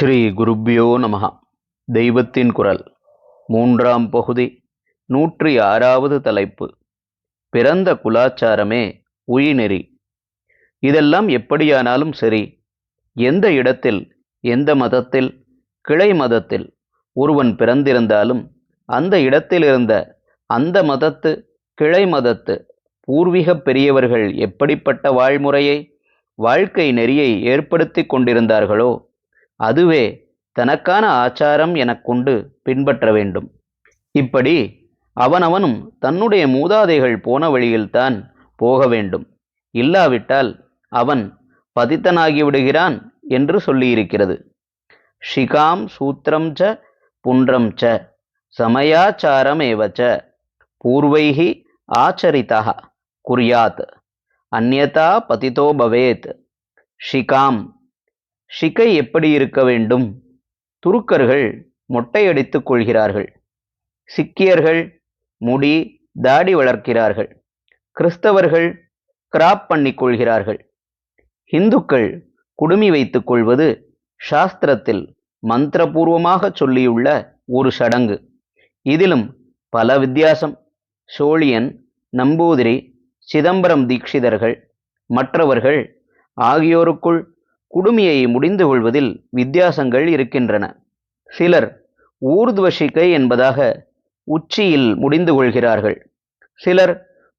ஸ்ரீ குருப்யோ நமஹ. தெய்வத்தின் குரல் மூன்றாம் பகுதி 106வது தலைப்பு. பிறந்த குலாச்சாரமே உயிர்நெறி. இதெல்லாம் எப்படியானாலும் சரி, எந்த இடத்தில், எந்த மதத்தில், கிளை மதத்தில் ஒருவன் பிறந்திருந்தாலும் அந்த இடத்திலிருந்த அந்த மதத்து, கிளை மதத்து பூர்வீக பெரியவர்கள் எப்படிப்பட்ட வாழ்முறையை, வாழ்க்கை நெறியை ஏற்படுத்தி கொண்டிருந்தார்களோ அதுவே தனக்கான ஆச்சாரம் எனக் கொண்டு பின்பற்ற வேண்டும். இப்படி அவனவனும் தன்னுடைய மூதாதைகள் போன வழியில்தான் போக வேண்டும். இல்லாவிட்டால் அவன் பதித்தனாகிவிடுகிறான் என்று சொல்லியிருக்கிறது. ஷிகாம் சூத்திரம் ச புன்றம் ச சமயாச்சாரமேவச்ச பூர்வைஹி ஆச்சரிதா குர்யாத் அந்யதா பதிதோ பவேத். ஷிகாம், ஷிகை எப்படி இருக்க வேண்டும்? துருக்கர்கள் மொட்டையடித்துக் கொள்கிறார்கள். சிக்கியர்கள் முடி தாடி வளர்க்கிறார்கள். கிறிஸ்தவர்கள் கிராப் பண்ணிக் கொள்கிறார்கள். இந்துக்கள் குடுமி வைத்துக் கொள்வது சாஸ்திரத்தில் மந்திரபூர்வமாக சொல்லியுள்ள ஒரு சடங்கு. இதிலும் பல வித்தியாசம். சோழியன், நம்பூதிரி, சிதம்பரம் தீட்சிதர்கள், மற்றவர்கள் ஆகியோருக்குள் குடுமியை முடிந்து கொள்வதில் வித்தியாசங்கள் இருக்கின்றன. சிலர் ஊர்துவஷிகை என்பதாக உச்சியில் முடிந்து கொள்கிறார்கள். சிலர்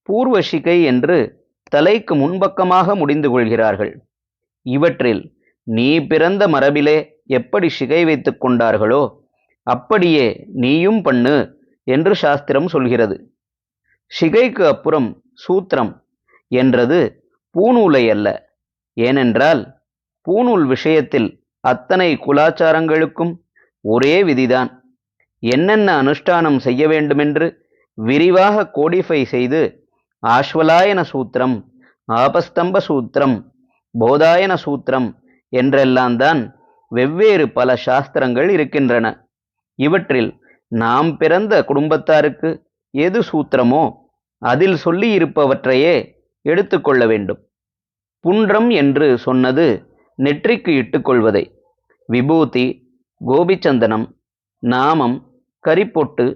பூர்வஷிகை என்று தலைக்கு முன்பக்கமாக முடிந்து கொள்கிறார்கள். இவற்றில் நீ பிறந்த மரபிலே எப்படி சிகை வைத்துக் கொண்டார்களோ அப்படியே நீயும் பண்ணு என்று சாஸ்திரம் சொல்கிறது. சிகைக்கு அப்புறம் சூத்திரம் என்றது பூநூலை அல்ல. ஏனென்றால் பூநூல் விஷயத்தில் அத்தனை குலாச்சாரங்களுக்கும் ஒரே விதிதான். என்னென்ன அனுஷ்டானம் செய்ய வேண்டுமென்று விரிவாக கோடிஃபை செய்து ஆஸ்வலாயன சூத்திரம், ஆபஸ்தம்ப சூத்திரம், போதாயன சூத்திரம் என்றெல்லாம் தான் வெவ்வேறு பல சாஸ்திரங்கள் இருக்கின்றன. இவற்றில் நாம் பிறந்த குடும்பத்தாருக்கு எது சூத்திரமோ அதில் சொல்லி இருப்பவற்றையே எடுத்துக்கொள்ள வேண்டும். புன்றம் என்று சொன்னது நெற்றிக்கு இட்டுக்கொள்வதை. விபூதி, கோபிச்சந்தனம், நாமம், கரிப்பொட்டு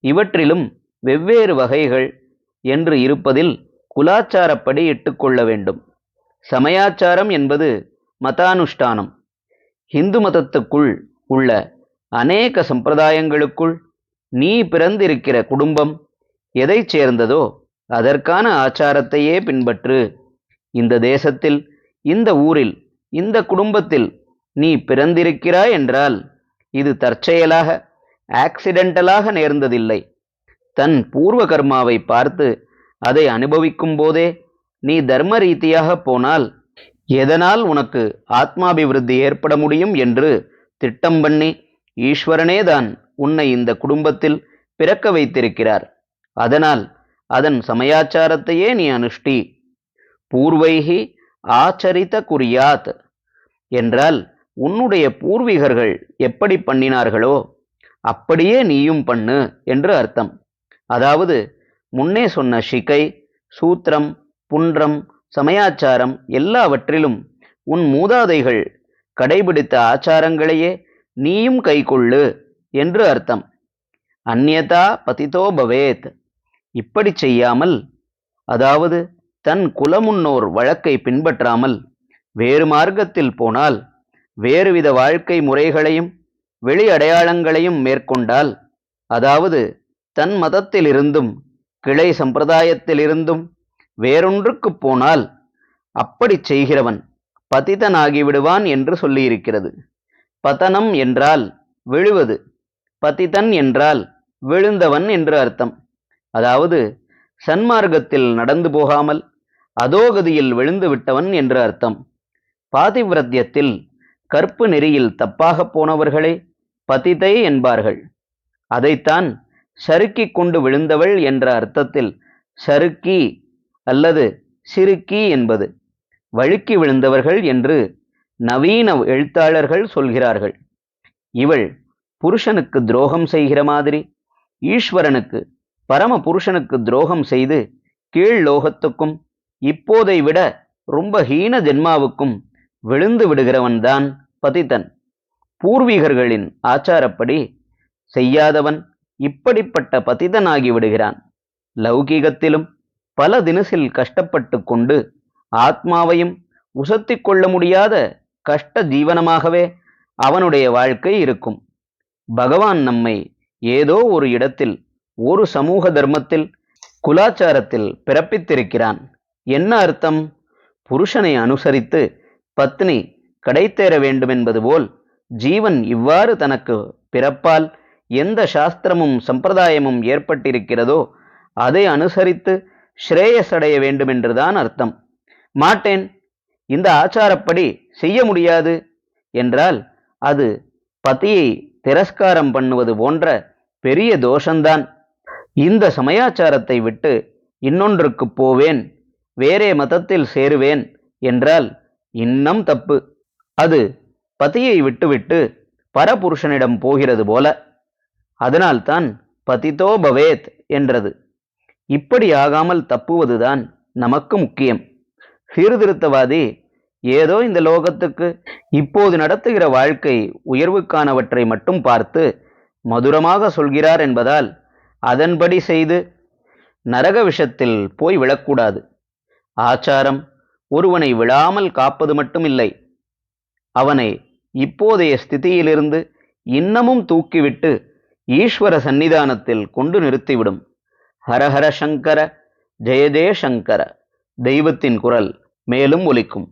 இவற்றிலும் வெவ்வேறு வகைகள் என்று இருப்பதில் குலாச்சாரப்படி இட்டுக்கொள்ள வேண்டும். சமயாச்சாரம் என்பது மதானுஷ்டானம். இந்து மதத்துக்குள் உள்ள அநேக சம்பிரதாயங்களுக்குள் நீ பிறந்திருக்கிற குடும்பம் எதை சேர்ந்ததோ அதற்கான ஆச்சாரத்தையே பின்பற்று. இந்த தேசத்தில், இந்த ஊரில், இந்த குடும்பத்தில் நீ பிறந்திருக்கிறாய் என்றால் இது தற்செயலாக, ஆக்சிடென்டலாக நேர்ந்ததில்லை. தன் பூர்வ கர்மாவை பார்த்து அதை அனுபவிக்கும் போதே நீ தர்ம ரீதியாக போனால் எதனால் உனக்கு ஆத்மாபிவிருத்தி ஏற்பட முடியும் என்று திட்டம் பண்ணி ஈஸ்வரனேதான் உன்னை இந்த குடும்பத்தில் பிறக்க வைத்திருக்கிறார். அதனால் அதன் சமயாச்சாரத்தையே நீ அனுஷ்டி. பூர்வைஹி ஆச்சரித குர்யாத் என்றால் உன்னுடைய பூர்வீகர்கள் எப்படி பண்ணினார்களோ அப்படியே நீயும் பண்ணு என்று அர்த்தம். அதாவது முன்னே சொன்ன ஷிகை, சூத்திரம், புன்றம், சமயாச்சாரம் எல்லாவற்றிலும் உன் மூதாதைகள் கடைபிடித்த ஆச்சாரங்களையே நீயும் கைக்கொள்ளு என்று அர்த்தம். அந்யதா பதிதோ பவேத். இப்படி செய்யாமல், அதாவது தன் குலமுன்னோர் வழக்கை பின்பற்றாமல் வேறு மார்க்கத்தில் போனால், வேறுவித வாழ்க்கை முறைகளையும் வெளி அடையாளங்களையும் மேற்கொண்டால், அதாவது தன் மதத்திலிருந்தும் கிளை சம்பிரதாயத்திலிருந்தும் வேறொன்றுக்கு போனால், அப்படி செய்கிறவன் பதிதனாகிவிடுவான் என்று சொல்லியிருக்கிறது. பதனம் என்றால் விழுவது, பதிதன் என்றால் விழுந்தவன் என்று அர்த்தம். அதாவது சன்மார்க்கத்தில் நடந்து போகாமல் அதோகதியில் விழுந்து விட்டவன் என்று அர்த்தம். பாதிவிரத்தியத்தில் கற்பு நெறியில் தப்பாக போனவர்களே பதிதை என்பார்கள். அதைத்தான் சறுக்கிக் கொண்டு விழுந்தவள் என்ற அர்த்தத்தில் சறுக்கி அல்லது சிறுக்கி என்பது. வழுக்கி விழுந்தவர்கள் என்று நவீன எழுத்தாளர்கள் சொல்கிறார்கள். இவள் புருஷனுக்கு துரோகம் செய்கிற மாதிரி ஈஸ்வரனுக்கு, பரம புருஷனுக்கு துரோகம் செய்து கீழ் லோகத்துக்கும் இப்போதை விட ரொம்ப ஹீன ஜென்மாவுக்கும் விழுந்து விடுகிறவன்தான் பதிதன். பூர்வீகர்களின் ஆச்சாரப்படி செய்யாதவன் இப்படிப்பட்ட பதிதனாகி விடுகிறான். லௌகீகத்திலும் பல தினசில் கஷ்டப்பட்டு கொண்டு ஆத்மாவையும் உசத்திக் கொள்ள முடியாத கஷ்ட ஜீவனமாகவே அவனுடைய வாழ்க்கை இருக்கும். பகவான் நம்மை ஏதோ ஒரு இடத்தில், ஒரு சமூக தர்மத்தில், குலாச்சாரத்தில் பிறப்பித்திருக்கிறான். என்ன அர்த்தம்? புருஷனை அனுசரித்து பத்னி கடைத்தேற வேண்டுமென்பது போல் ஜீவன் இவ்வாறு தனக்கு பிறப்பால் எந்த சாஸ்திரமும் சம்பிரதாயமும் ஏற்பட்டிருக்கிறதோ அதை அனுசரித்து ஸ்ரேயஸடைய வேண்டுமென்றுதான் அர்த்தம். மாட்டேன், இந்த ஆச்சாரப்படி செய்ய முடியாது என்றால் அது பதியை திரஸ்காரம் பண்ணுவது போன்ற பெரிய தோஷந்தான். இந்த சமயாச்சாரத்தை விட்டு இன்னொன்றுக்கு போவேன், வேறே மதத்தில் சேருவேன் என்றால் இன்னும் தப்பு. அது பதியை விட்டுவிட்டு பரபுருஷனிடம் போகிறது போல. அதனால்தான் பதிதோ பவேத் என்றது. இப்படி ஆகாமல் தப்புவதுதான் நமக்கு முக்கியம். சீர்திருத்தவாதி ஏதோ இந்த லோகத்துக்கு இப்போது நடத்துகிற வாழ்க்கை உயர்வுக்கானவற்றை மட்டும் பார்த்து மதுரமாக சொல்கிறார் என்பதால் அதன்படி செய்து நரக விஷத்தில் போய் விழக்கூடாது. ஆச்சாரம் ஒருவனை விழாமல் காப்பது மட்டுமில்லை, அவனை இப்போதைய ஸ்திதியிலிருந்து இன்னமும் தூக்கிவிட்டு ஈஸ்வர சந்நிதானத்தில் கொண்டு நிறுத்திவிடும். ஹரஹர சங்கர, ஜெய ஜெய சங்கர. தெய்வத்தின் குரல் மேலும் ஒலிக்கும்.